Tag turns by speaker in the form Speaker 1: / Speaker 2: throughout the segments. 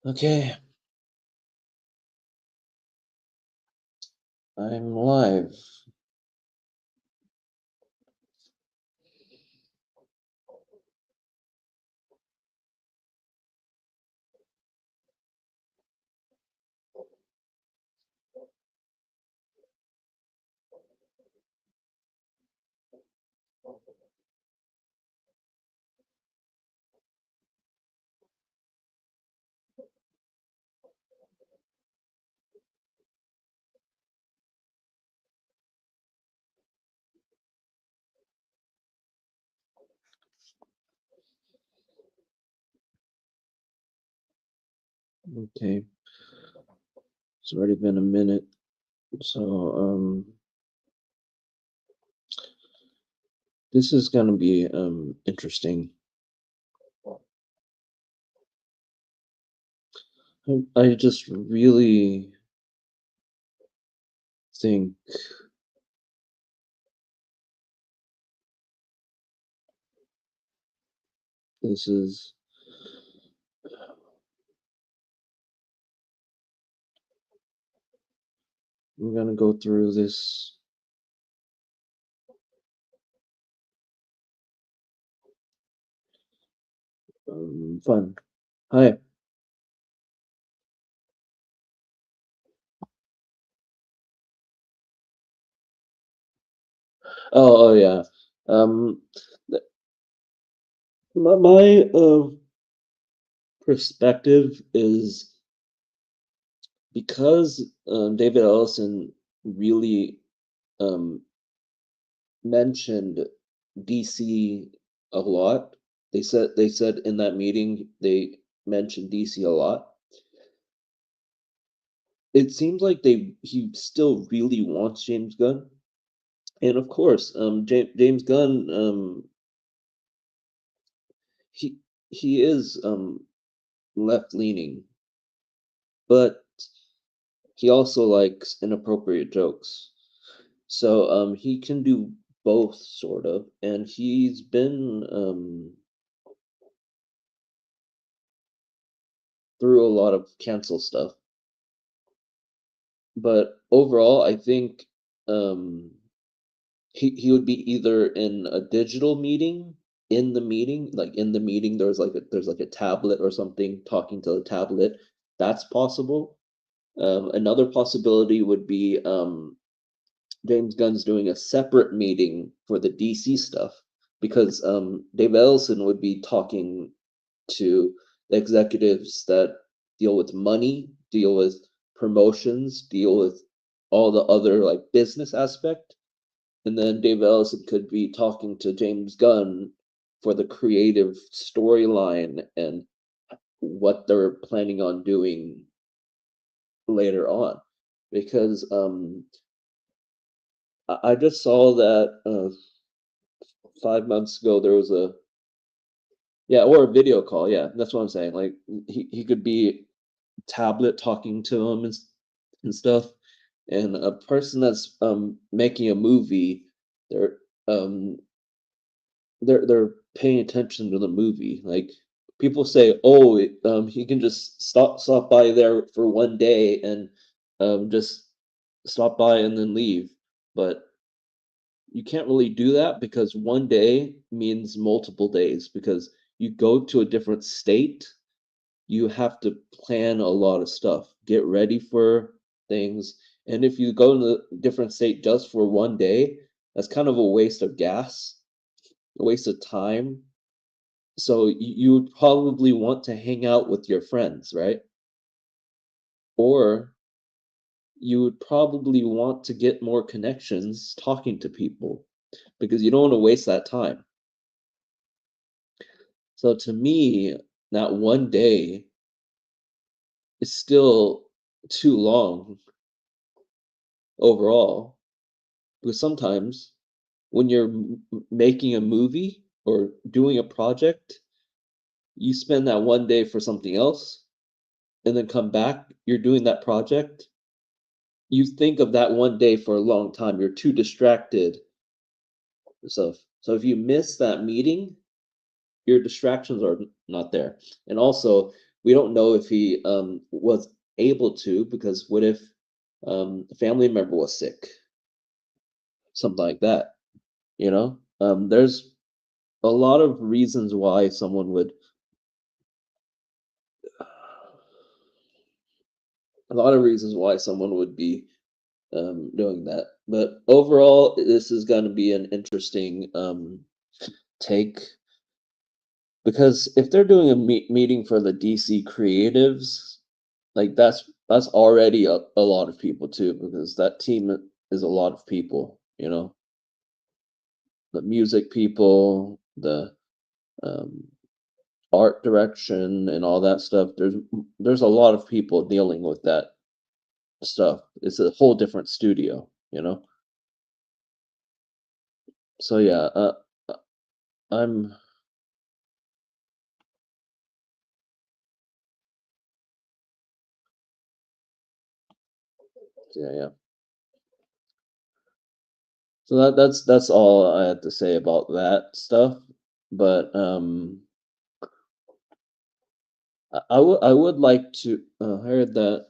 Speaker 1: Okay, I'm live. Okay, it's already been a minute, so this is gonna be interesting. I just really think this is we're gonna go through this fun. Hi. Oh yeah. Um, my perspective is because David Ellison really um mentioned DC a lot. They said in that meeting they mentioned DC a lot. It seems like he still really wants James Gunn, and of course, James Gunn, he he is left leaning, but he also likes inappropriate jokes. So he can do both sort of, and he's been through a lot of cancel stuff. But overall, I think um, he would be either in a digital meeting, in the meeting, like in the meeting, there's like a tablet or something talking to the tablet. That's possible. Another possibility would be James Gunn's doing a separate meeting for the DC stuff because Dave Ellison would be talking to the executives that deal with money, deal with promotions, deal with all the other like business aspect. And then Dave Ellison could be talking to James Gunn for the creative storyline and what they're planning on doing later on. Because I just saw that 5 months ago there was a yeah, or a video call. Yeah, that's what I'm saying. Like he could be tablet talking to him and stuff. And a person that's making a movie, they're um they're paying attention to the movie. Like people say, oh, he can just stop by there for one day and just stop by and then leave. But you can't really do that because one day means multiple days because you go to a different state, you have to plan a lot of stuff, get ready for things. And if you go to a different state just for one day, that's kind of a waste of gas, a waste of time. So you would probably want to hang out with your friends, right? Or you would probably want to get more connections talking to people because you don't want to waste that time. So to me, that one day is still too long overall. Because sometimes when you're making a movie or doing a project, you spend that one day for something else and then come back, you're doing that project. You think of that one day for a long time. You're too distracted. So if you miss that meeting, your distractions are not there. And also, we don't know if he was able to, because what if a family member was sick, something like that, you know? There's a lot of reasons why someone would a lot of reasons why someone would be doing that. But overall, this is going to be an interesting take, because if they're doing a meeting for the DC creatives, like that's already a lot of people too, because that team is a lot of people, you know, the music people, the um, art direction, and all that stuff. There's a lot of people dealing with that stuff. It's a whole different studio, you know. So yeah, uh, I'm yeah, yeah. So that's all I had to say about that stuff. But I would like to. I heard that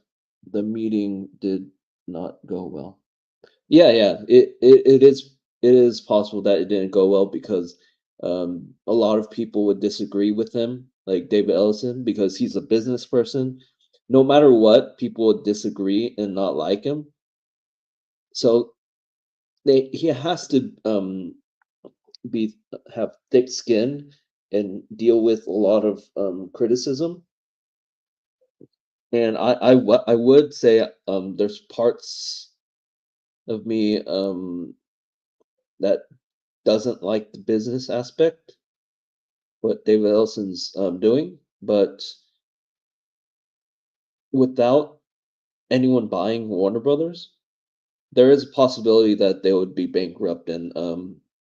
Speaker 1: the meeting did not go well. Yeah, yeah. It is possible that it didn't go well, because a lot of people would disagree with him, like David Ellison, because he's a business person. No matter what, people would disagree and not like him. So he has to be have thick skin and deal with a lot of criticism. And I would say there's parts of me that doesn't like the business aspect, what David Ellison's doing, but without anyone buying Warner Brothers, there is a possibility that they would be bankrupt, and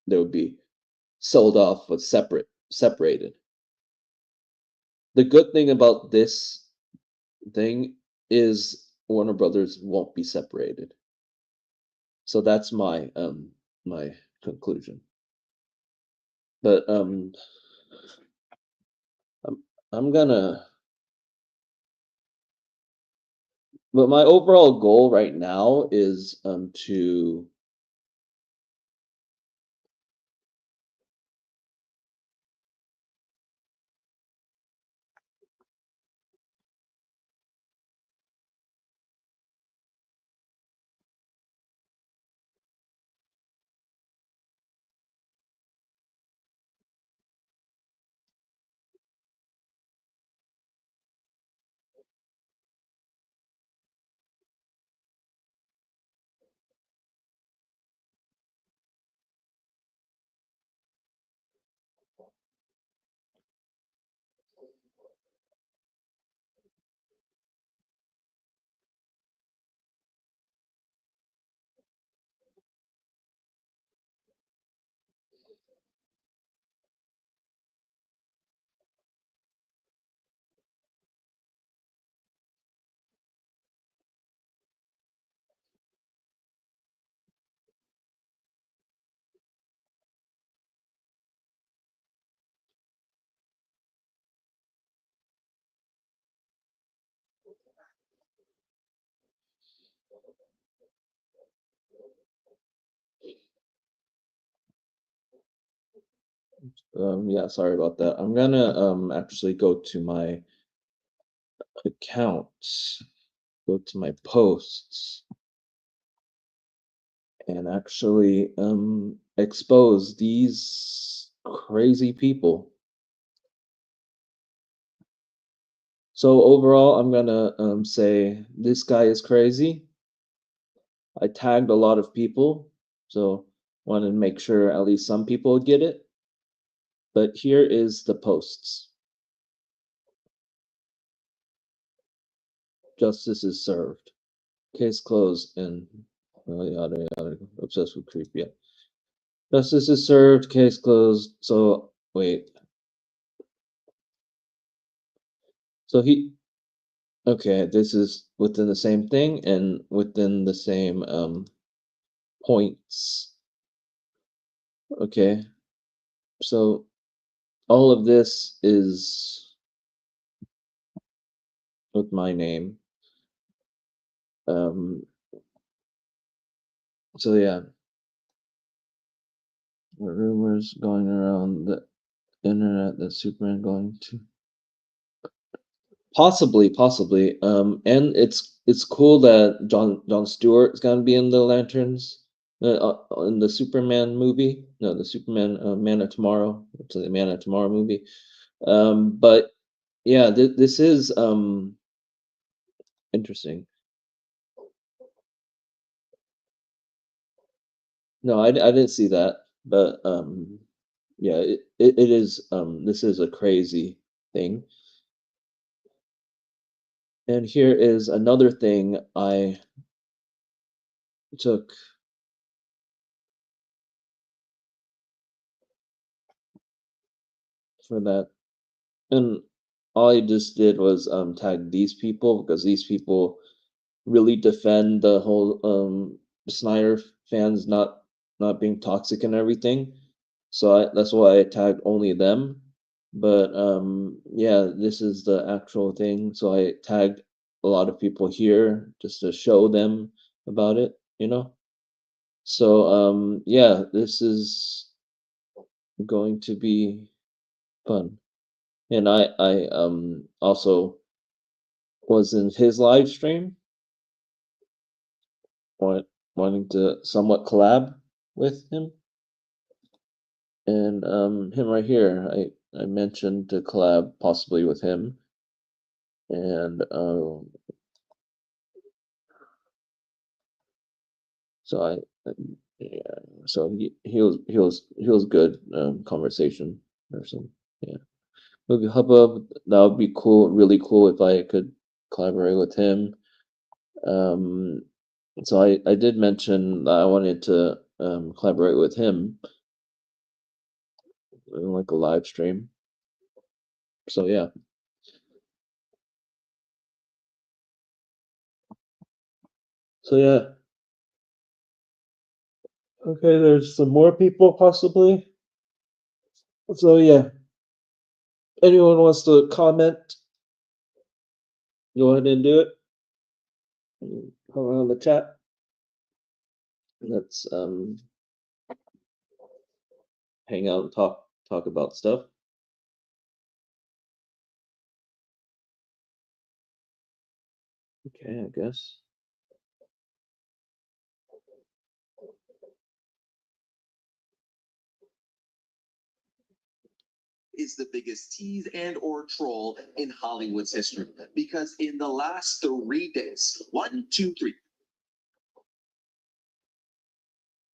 Speaker 1: they would be sold off, but separated. The good thing about this thing is Warner Brothers won't be separated. So that's my conclusion. But I'm I'm gonna but my overall goal right now is to yeah, sorry about that. I'm gonna actually go to my accounts, go to my posts, and actually expose these crazy people. So overall, I'm gonna say this guy is crazy. I tagged a lot of people, so wanted to make sure at least some people get it. But here is the posts. Justice is served. Case closed, and yada yada. Obsessed with creep. Yeah. Justice is served. Case closed. So wait. So he. Okay, this is within the same thing and within the same points. Okay. So all of this is with my name. Um, so yeah, the rumors going around the internet that Superman going to possibly. And it's cool that John Stewart is gonna be in the Lanterns, in the Superman movie. No, the Superman Man of Tomorrow. It's the Man of Tomorrow movie. But yeah, this is interesting. No, I didn't see that, but yeah, it is this is a crazy thing. And here is another thing I took for that. And all I just did was tag these people because these people really defend the whole Snyder fans not being toxic and everything. So that's why I tagged only them. But yeah, this is the actual thing. So I tagged a lot of people here just to show them about it, you know? So yeah, this is going to be fun. And I also was in his live stream, want, wanting to somewhat collab with him. And him right here, I mentioned to collab possibly with him. And so yeah, so he was good conversation person. Yeah. Movie Hubbub, that would be cool, really cool if I could collaborate with him. Um, so I did mention that I wanted to collaborate with him in like a live stream. So yeah. So yeah. Okay, there's some more people possibly. So yeah, anyone wants to comment, go ahead and do it. Come on the chat. Let's hang out and talk about stuff. Okay, I guess.
Speaker 2: Is the biggest tease and or troll in Hollywood's history because in the last 3 days, one, two, three.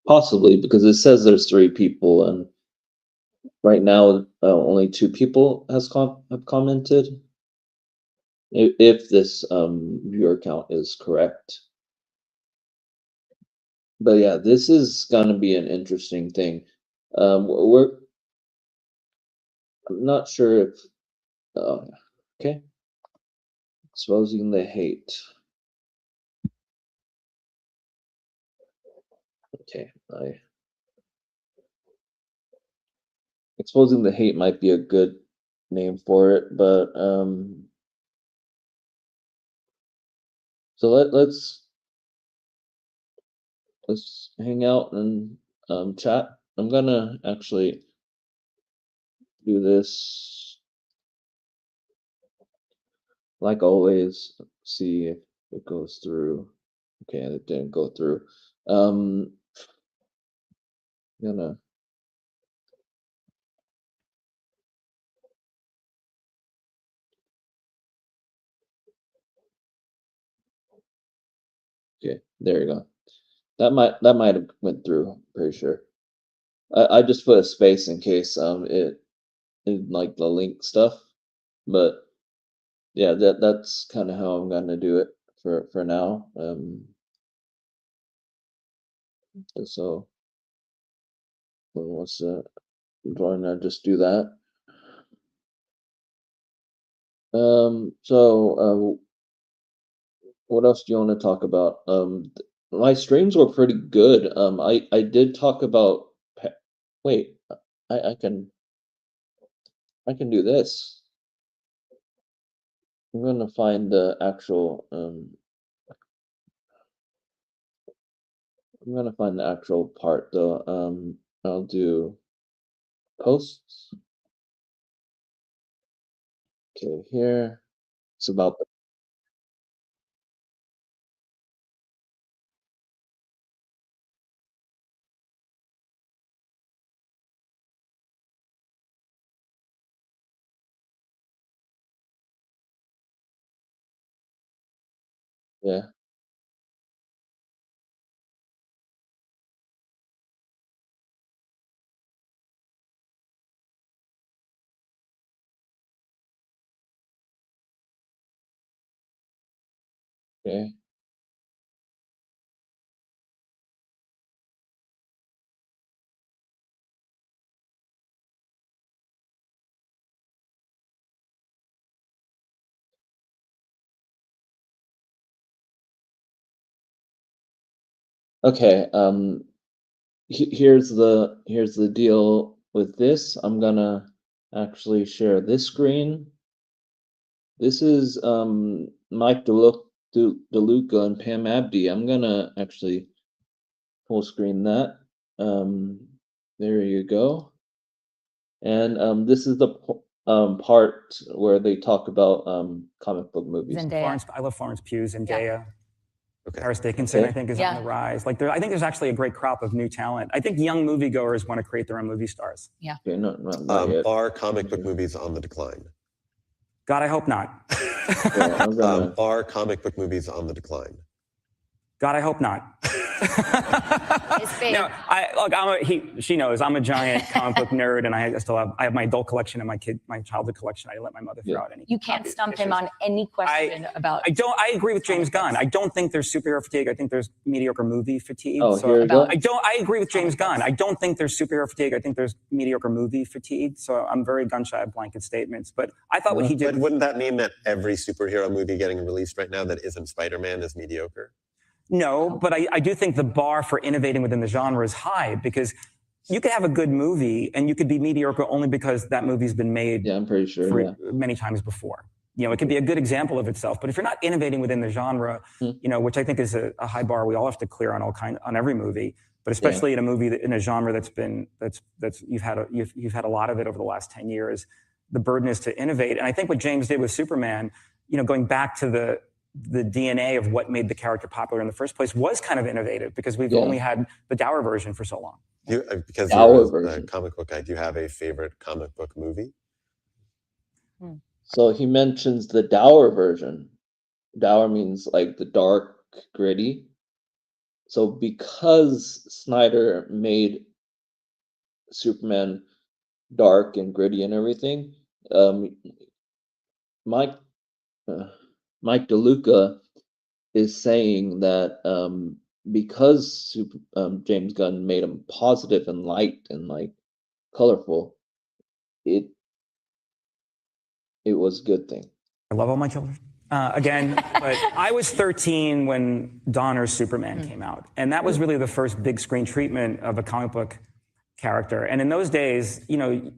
Speaker 1: Possibly because it says there's three people, and right now only two people have commented. If this viewer count is correct. But yeah, this is gonna be an interesting thing. I'm not sure if okay, exposing the hate. Okay, I exposing the hate might be a good name for it, but so let's hang out and chat. I'm gonna actually do this like always. See if it goes through. Okay, it didn't go through. Um, gonna okay. There you go. That might have went through. Pretty sure. I just put a space in case it in like the link stuff, but yeah, that's kind of how I'm gonna do it for now. So who wants to join? I just do that. So what else do you want to talk about? My streams were pretty good. I did talk about. Wait, I can do this. I'm gonna find the actual I'm gonna find the actual part though. I'll do posts. Okay, here. It's about the yeah. Okay. Okay. Here's the deal with this. I'm gonna actually share this screen. This is Mike DeLuca and Pam Abdi. I'm gonna actually full screen that. Um, there you go. And this is the part where they talk about comic book movies.
Speaker 3: Zendaya.
Speaker 4: I love Florence Pugh, Zendaya.
Speaker 3: Okay.
Speaker 4: Paris Dickinson,
Speaker 1: Okay.
Speaker 4: I think, is
Speaker 3: Yeah.
Speaker 4: on the rise. Like, I think there's actually a great crop of new talent. I think young moviegoers want to create their own movie stars.
Speaker 1: Okay, not yet.
Speaker 3: Are comic book movies on the decline?
Speaker 4: God, I hope not.
Speaker 1: Yeah, I'm gonna.
Speaker 3: Are comic book movies on the decline?
Speaker 4: God, I hope not.
Speaker 3: It's big.
Speaker 4: No, she knows I'm a giant comic book nerd, and I have my adult collection and my childhood collection. I let my mother throw out any.
Speaker 5: You can't stump him on any question about.
Speaker 4: I agree with James Gunn. I don't think there's superhero fatigue. I think there's mediocre movie fatigue.
Speaker 1: Oh, here we go.
Speaker 4: I agree with James Gunn. I don't think there's superhero fatigue. I think there's mediocre movie fatigue. So I'm very gun shy of blanket statements. But I thought what he did.
Speaker 3: But wouldn't that mean that every superhero movie getting released right now that isn't Spider-Man is mediocre?
Speaker 4: No, but I do think the bar for innovating within the genre is high, because you could have a good movie and you could be mediocre only because that movie's been made
Speaker 1: Yeah, I'm pretty sure.
Speaker 4: many times before. You know, it could be a good example of itself, but if you're not innovating within the genre, you know, which I think is a high bar we all have to clear on every movie, but especially in a movie in a genre that's you've had a lot of it over the last 10 years, the burden is to innovate. And I think what James did with Superman, you know, going back to the DNA of what made the character popular in the first place, was kind of innovative, because we've only had the dour version for so long.
Speaker 3: Because you're a comic book guy, do you have a favorite comic book movie?
Speaker 1: So he mentions the dour version. Dour means like the dark, gritty. So because Snyder made Superman dark and gritty and everything, Mike DeLuca is saying that because James Gunn made him positive and light and like colorful, it was a good thing.
Speaker 4: I love all my children. Again, but I was 13 when Donner's Superman came out, and that was really the first big screen treatment of a comic book character. And in those days, you know,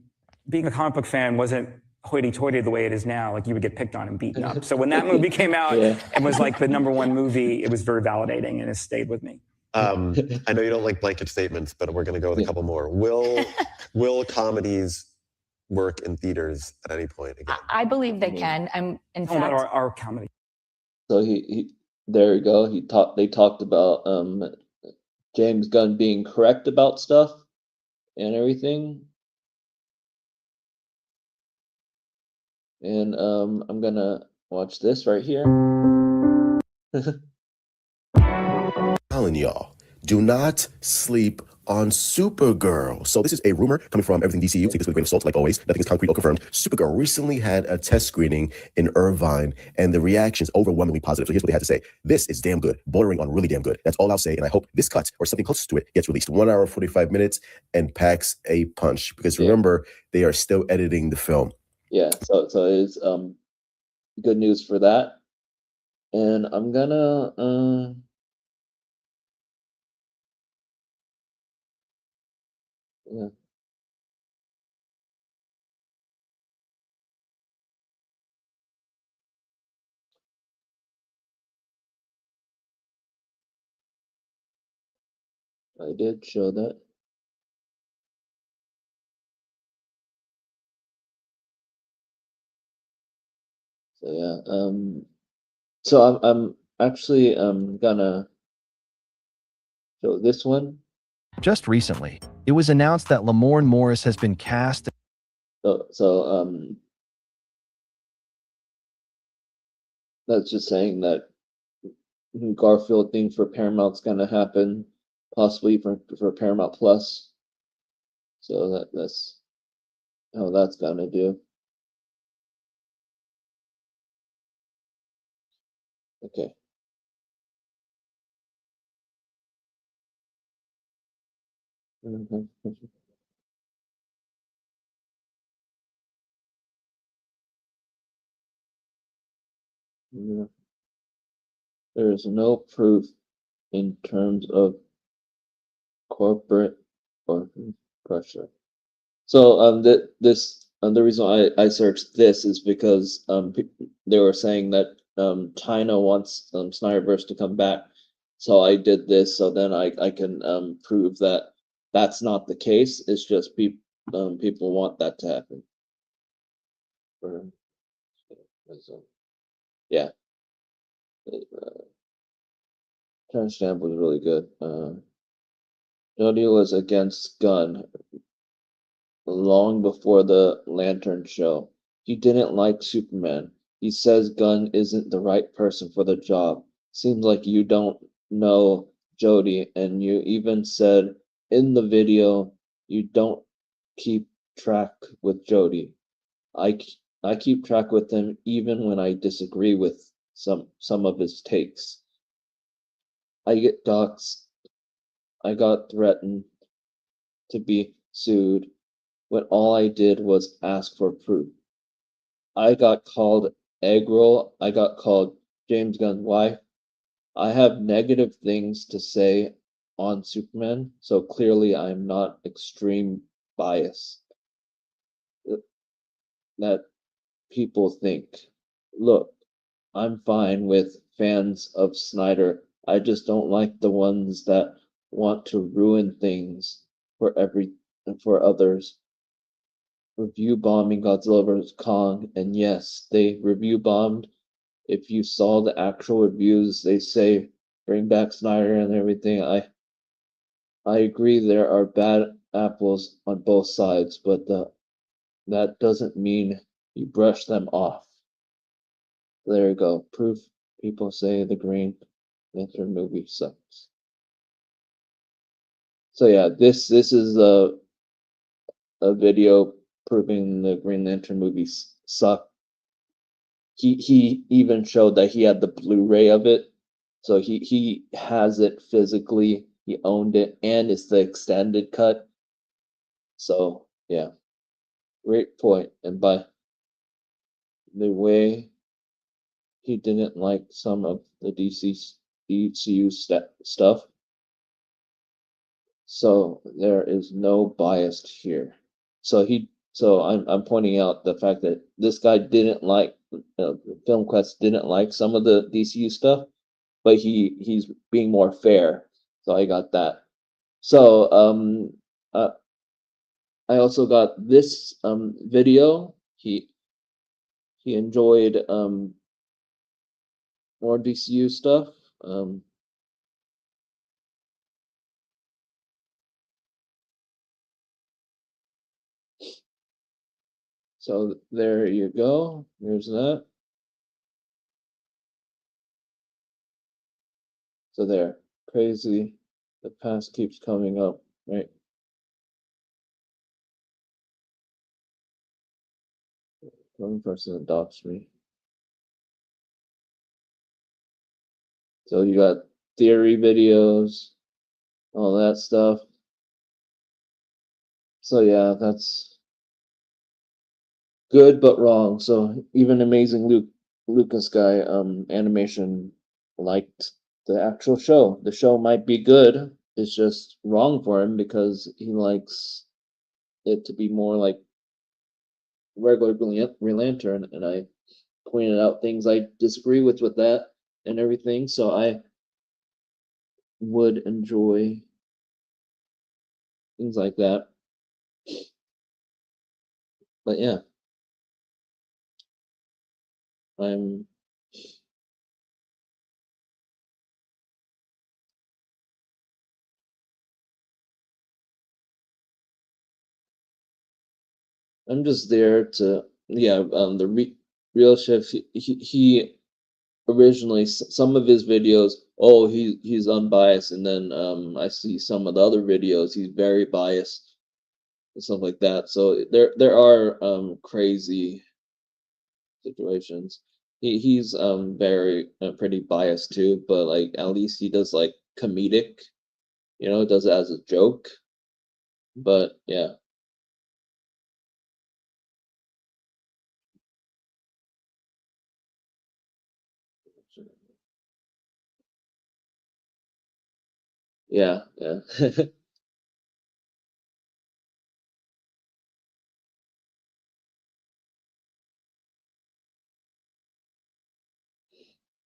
Speaker 4: being a comic book fan wasn't hoity-toity the way it is now. Like, you would get picked on and beaten up. So when that movie came out and was like the #1 movie, it was very validating, and it stayed with me.
Speaker 3: I know you don't like blanket statements, but we're going to go with a couple more. Will comedies work in theaters at any point again?
Speaker 5: I believe they can. In fact,
Speaker 4: our comedy.
Speaker 1: So he there you go. They talked about James Gunn being correct about stuff and everything. And I'm gonna watch this right here.
Speaker 6: Telling y'all, do not sleep on Supergirl. So this is a rumor coming from Everything DCU. Take this with a grain of salt, like always. Nothing is concrete or confirmed. Supergirl recently had a test screening in Irvine, and the reactions overwhelmingly positive. So here's what they had to say. This is damn good, bordering on really damn good. That's all I'll say, and I hope this cut, or something close to it, gets released. 1 hour, 45 minutes, and packs a punch. Because remember, they are still editing the film.
Speaker 1: Yeah, so it's good news for that. And I'm gonna yeah. I did show that. So yeah, so I'm actually gonna show this one.
Speaker 7: Just recently, it was announced that Lamorne Morris has been cast.
Speaker 1: So that's just saying that Garfield thing for Paramount's gonna happen, possibly for Paramount Plus. So that's how that's gonna do. Okay. Yeah. There is no proof in terms of corporate or pressure. So this the reason I searched this is because they were saying that China wants Snyderverse to come back. So I did this so then I can prove that that's not the case. It's just people want that to happen. So, yeah. Timestamp was really good. Jody was against Gunn long before the Lantern show. He didn't like Superman. He says Gunn isn't the right person for the job. Seems like you don't know Jody, and you even said in the video you don't keep track with Jody. I keep track with him even when I disagree with some of his takes. I get doxxed. I got threatened to be sued when all I did was ask for proof. I got called egg roll. I got called James Gunn's wife. I have negative things to say on Superman, so clearly I'm not extreme bias that people think. Look, I'm fine with fans of Snyder. I just don't like the ones that want to ruin things for others. Review bombing Godzilla vs. Kong, and yes, they review bombed. If you saw the actual reviews, they say bring back Snyder and everything. I agree there are bad apples on both sides, but that doesn't mean you brush them off. There you go. Proof people say the Green Lantern movie sucks. So yeah, this is a video proving the Green Lantern movies suck. He even showed that he had the Blu-ray of it, so he has it physically. He owned it, and it's the extended cut. So yeah, great point. And by the way, he didn't like some of the DCU stuff. So there is no bias here. So I'm pointing out the fact that this guy didn't like Film Quest didn't like some of the DCU stuff, but he's being more fair. So I got that. So I also got this video. He enjoyed more DCU stuff. So there you go. There's that. So there, crazy. The past keeps coming up, right? One person adopts me. So you got theory videos, all that stuff. So yeah, that's good but wrong. So even Amazing Lucas guy, animation liked the actual show. The show might be good. It's just wrong for him because he likes it to be more like regular Green Lantern, and I pointed out things I disagree with that and everything. So I would enjoy things like that. But yeah, I'm just there to, yeah, the real chef. He originally, some of his videos, oh, he's unbiased, and then I see some of the other videos he's very biased and stuff like that. So there are crazy situations. He's very pretty biased too, but like at least he does like comedic, does it as a joke. But yeah. Yeah, yeah.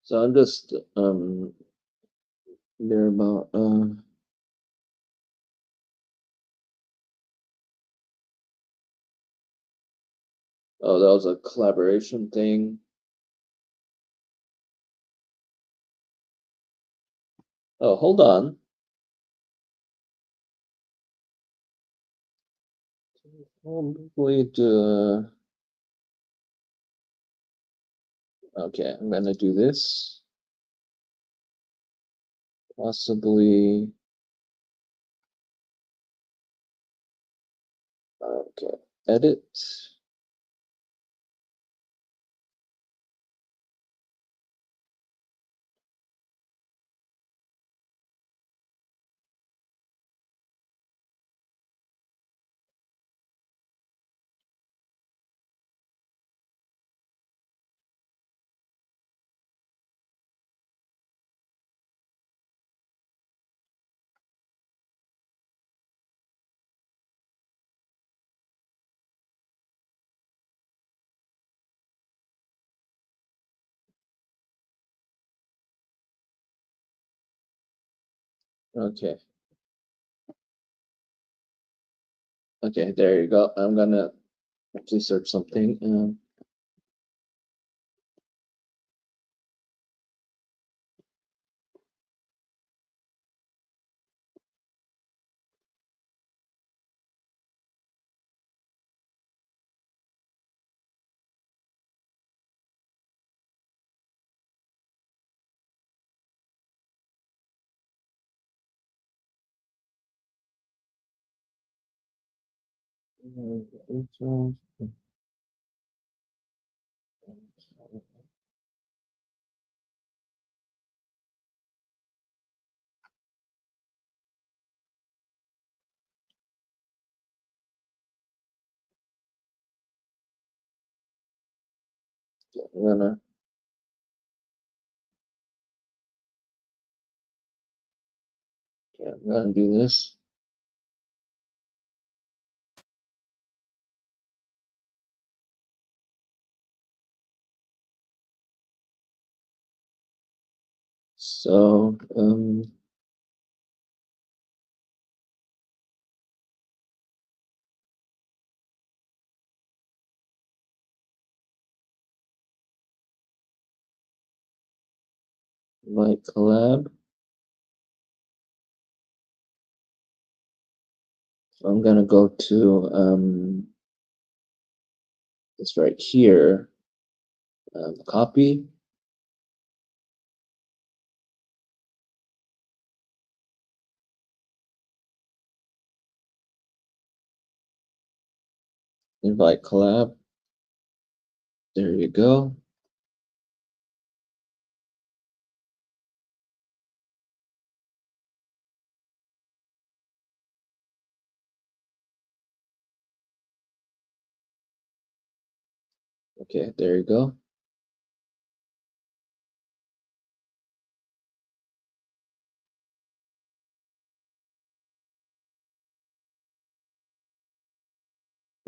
Speaker 1: So I'm just there about oh, that was a collaboration thing. Oh, hold on. Probably do. Okay, I'm gonna do this. Possibly. Okay, edit. Okay. Okay, there you go. I'm gonna actually search something. I'm gonna Yeah, I'm gonna do this. So, like collab. So I'm gonna go to this right here, copy. Invite collab. There you go. Okay, there you go.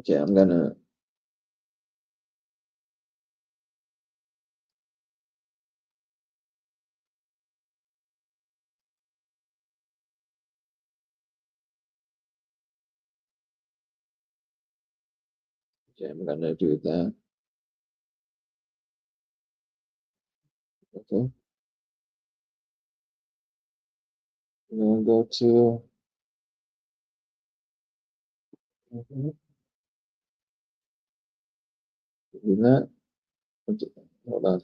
Speaker 1: Okay, I'm gonna Okay, I'm gonna do that. Okay. I'm gonna go to do that. Hold on.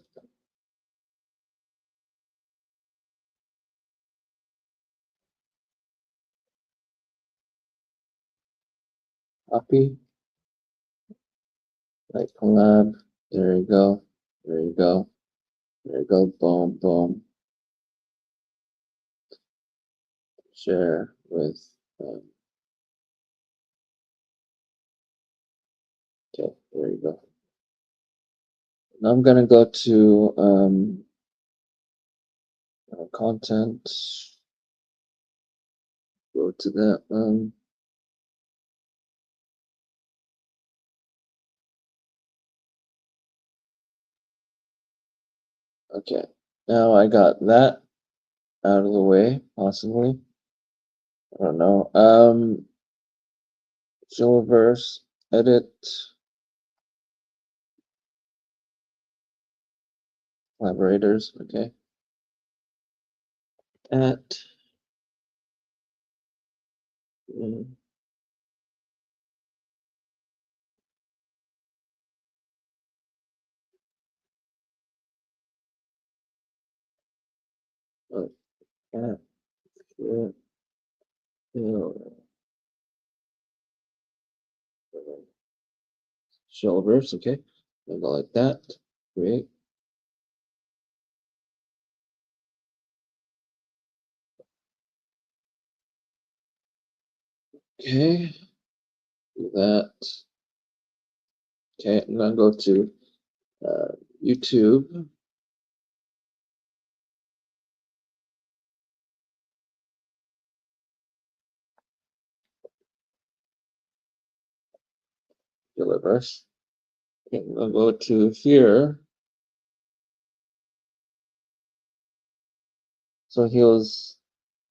Speaker 1: Copy. Like collab. There you go. There you go. There you go. Boom, boom. Share with. Okay, there you go. Now I'm gonna go to content. Go to that. Okay, now I got that out of the way, possibly. I don't know. Silververse, edit, collaborators, okay. At at Silververse, okay. I'll go like that. Great. Okay, do that. Okay, I'm gonna go to YouTube. Silververse. Okay, I'm gonna go to here. So he was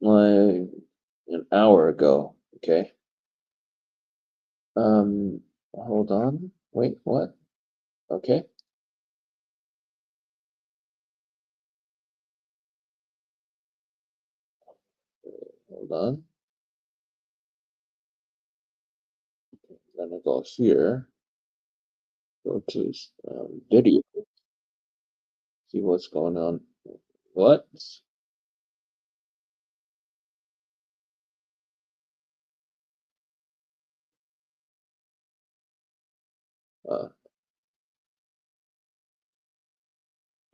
Speaker 1: like an hour ago. Okay. Hold on. Wait, what? Okay. Hold on. I'm gonna go here. Go to video. See what's going on. What?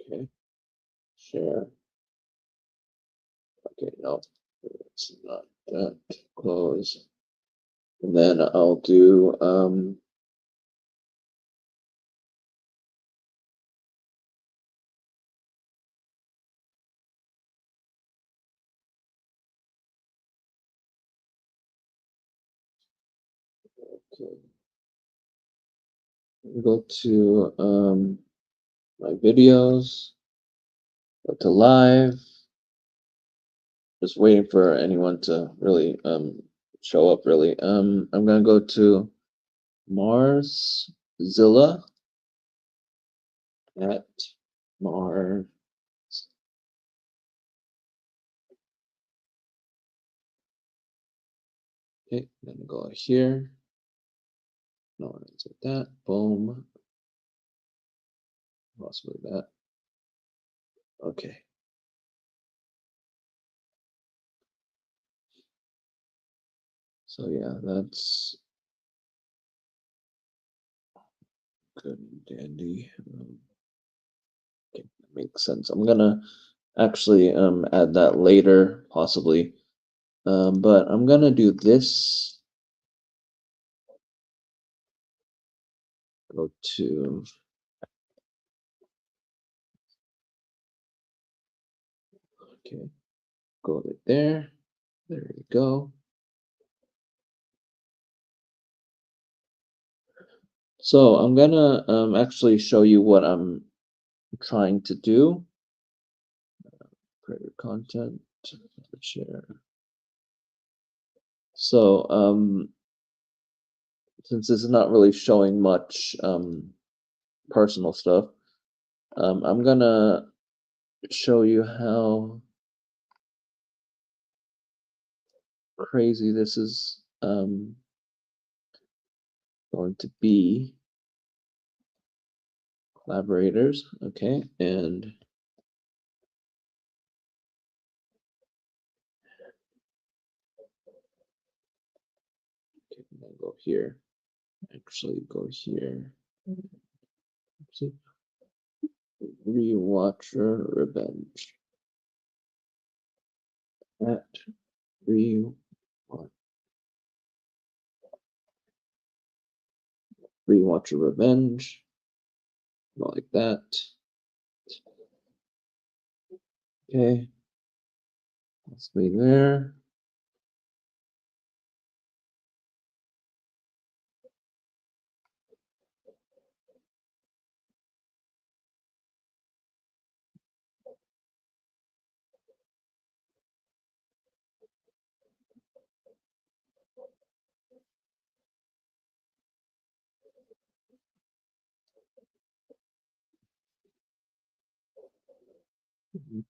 Speaker 1: Okay. Share. Okay, no, it's not that. Close. And then I'll do okay. Go to my videos, go to live. Just waiting for anyone to really show up really. I'm gonna go to Marszilla at Mars. Okay, I'm gonna go here. No, it's like that. Boom. Possibly that. Okay. So yeah, that's good and dandy. Okay, that makes sense. I'm gonna actually add that later, possibly. But I'm gonna do this. Go to okay, go right there. There you go. So I'm gonna actually show you what I'm trying to do. Create content, share. So since this is not really showing much personal stuff, I'm gonna show you how crazy this is going to be. Collaborators, okay, and okay, I'm gonna go here. Actually, go here. See, Rewatcher Revenge. At Rewatcher Revenge. Like that. Okay. Let's be there.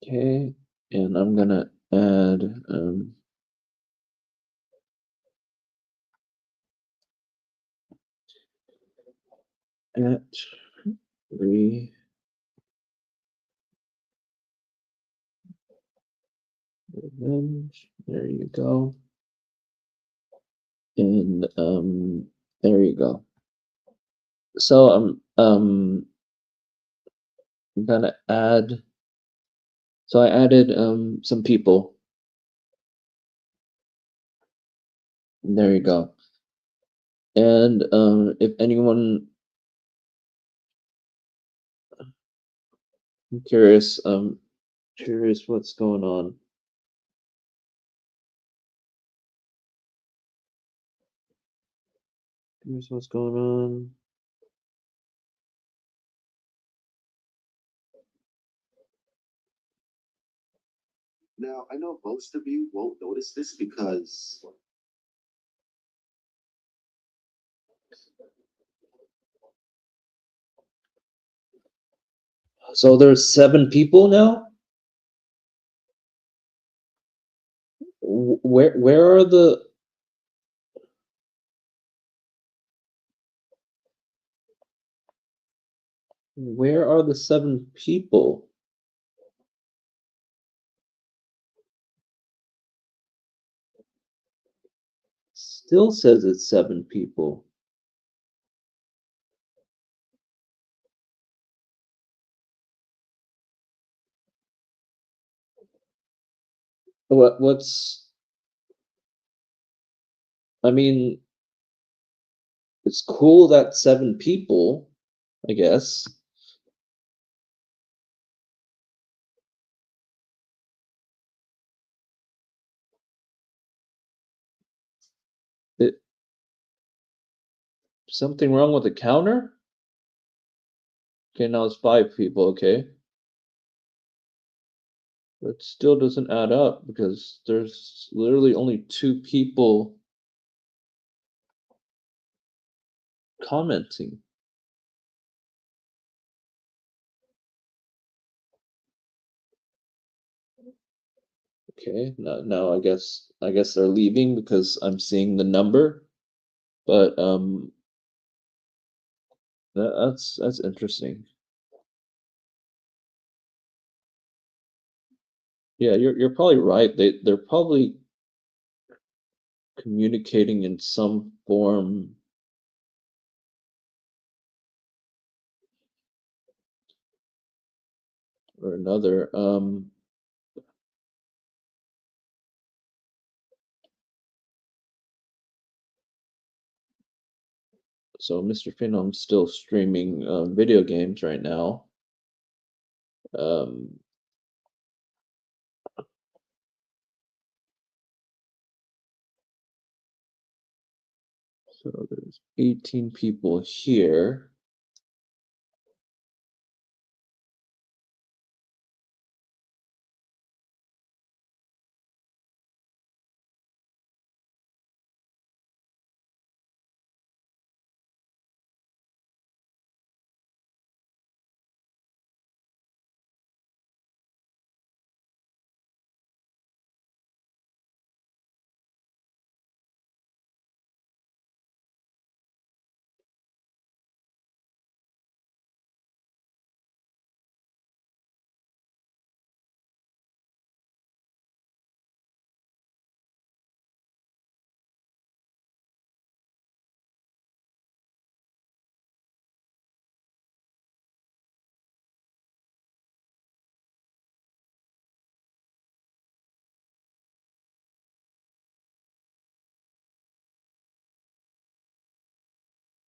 Speaker 1: Okay, and I'm gonna add at revenge. There you go. And there you go. So I'm gonna add. So I added some people. There you go. And if anyone, I'm curious what's going on. Curious what's going on.
Speaker 2: Now, I know most of you won't notice this because
Speaker 1: So there's 7 people now? Where are the where are the 7 people? Still says it's 7 people. What's I mean, it's cool that 7 people, I guess. It something wrong with the counter? Okay, now it's 5 people, okay. But it still doesn't add up because there's literally only 2 people commenting. Okay, now I guess they're leaving because I'm seeing the number. But that's interesting. Yeah, you're probably right. They're probably communicating in some form or another. So Mr. Phenom's still streaming video games right now. Um, so there's 18 people here.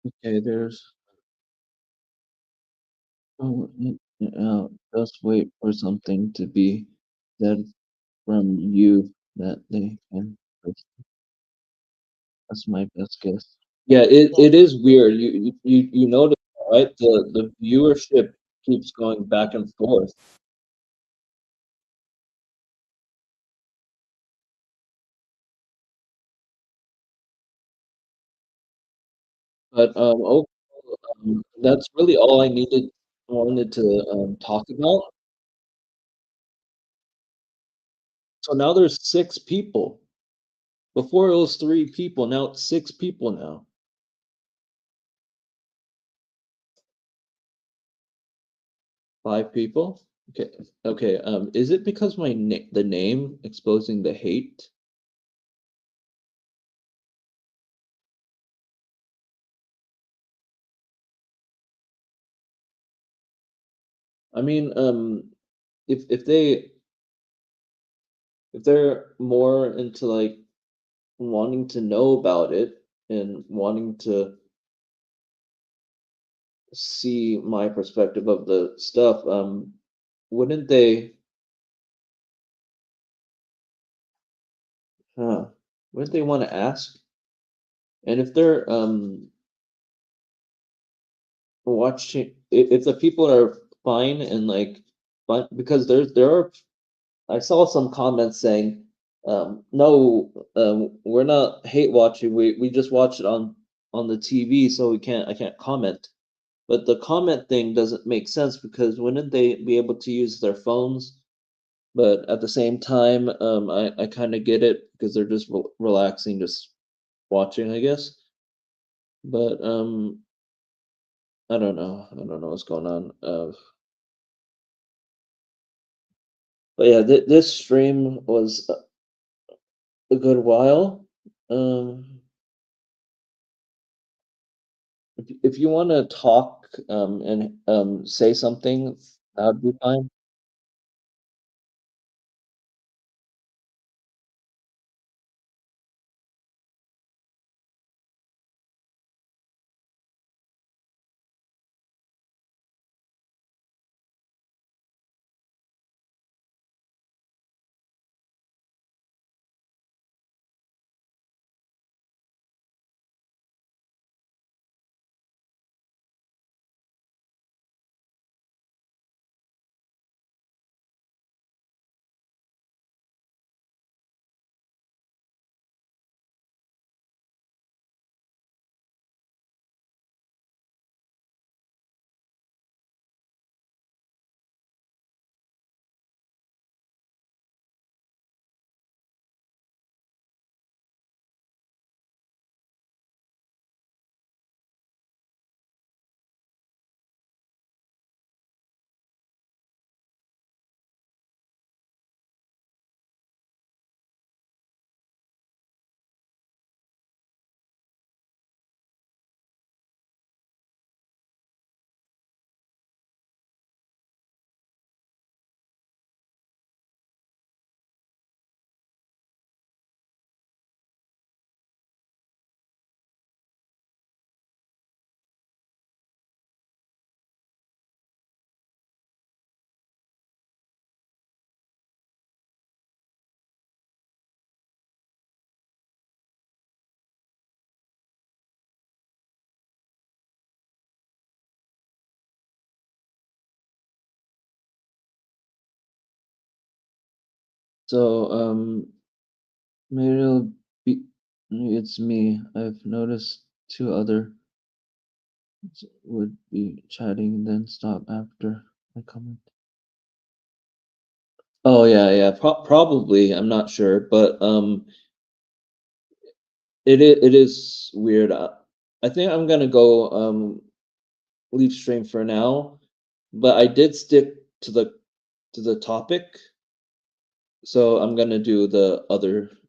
Speaker 1: Okay, there's just wait for something to be said from you that they can. That's my best guess. Yeah, it is weird. You notice, right? The viewership keeps going back and forth. But overall, that's really all I wanted to talk about. So now there's 6 people. Before it was 3 people, now it's 6 people now. 5 people? Okay, okay. Is it because the name exposing the hate? I mean, if they're more into like wanting to know about it and wanting to see my perspective of the stuff, wouldn't they, huh, wouldn't they want to ask? And if they're watching, if the people are fine and like fine, because there are, I saw some comments saying, no, we're not hate watching. We just watch it on the TV, so I can't comment. But the comment thing doesn't make sense because wouldn't they be able to use their phones? But at the same time, I kind of get it because they're just relaxing, just watching, I guess. But I don't know. I don't know what's going on. But yeah, this stream was a good while. If you want to talk and say something, that'd be fine. So maybe maybe it's me. I've noticed 2 other would be chatting then stop after I comment. Oh yeah, yeah, probably. I'm not sure, but it is weird. I think I'm gonna go leave stream for now, but I did stick to the topic, so I'm gonna do the other